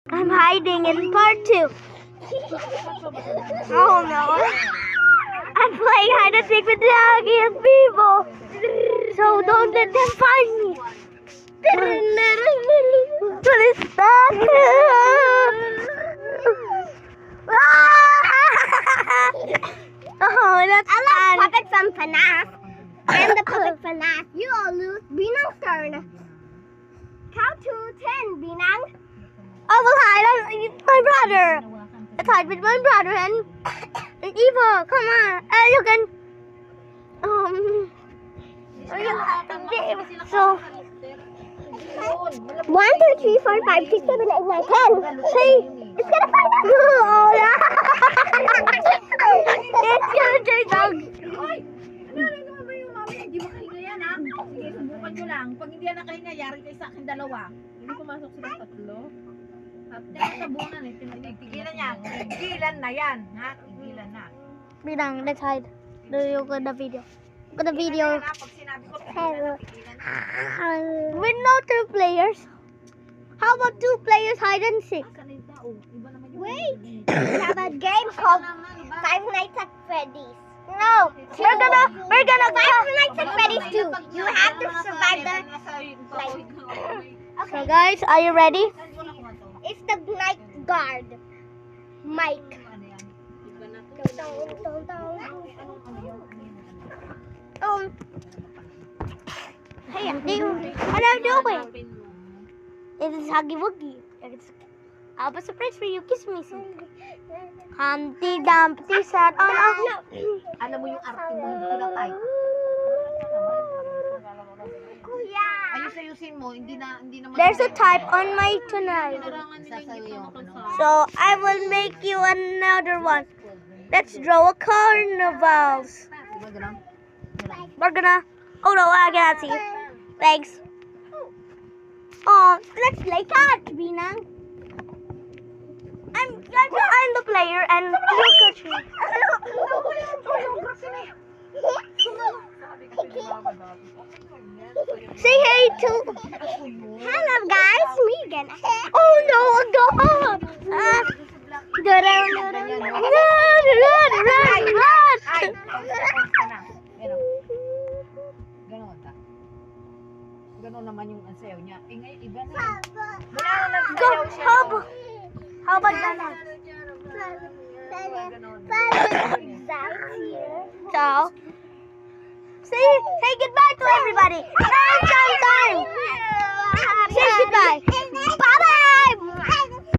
I'm hiding in part 2. Oh no. I'm playing hide and seek with Doggy and people. So don't let them find me. What is that? Oh, that's I love puppet from FNAF. I'm the puppet FNAF. You all lose. Binang's turn. Count to 10, Binang. I will hide with my brother. Let's hide with my brother and Eva. Come on. You can. So. 1, 2, 3, 4, 5, 6, 7, 8, 9, 10. See? It's gonna find us. Oh, yeah. It's gonna take out. Hindi mo kahinga yan, ha? Sige, subukan nyo lang. Pag hindi yan nakahinga, yari kayo sa akin dalawa. Hindi pumasok sila tatlo. Tapos tabunan eh. Tigilan niya. Tigilan na yan, ha? Tigilan na. Binang, let's hide. Do you got the video? Got the video. Pag sinabi ko, With no 2 players. How about 2 players hide and seek? Wait, we have a game called Five Nights at Freddy's. No, we're gonna Five Nights at Freddy's too. You have to survive the night. Okay, guys, are you ready? It's the night guard, Mike. Hey, what are you doing? It is Huggy Wuggy. I have a surprise for you. Kiss me, sweet. Humpty Dumpty sat on a... alam mo yung arte mo, hindi na tayo. Kuya! Ayus-ayusin mo, hindi na There's a type on my tonight. So, I will make you another one. Let's draw a carnivals. We're gonna... Oh no, I cannot see. Thanks. Oh, let's play catch, Binang. I'm the player and you catch me. Say hey to... Hello guys, me again. Oh no, go on. Ganon naman yung ansayaw niya. Eh ngayon, iba na. Go, how about that? So, say goodbye to everybody. Time. Say goodbye. Bye-bye.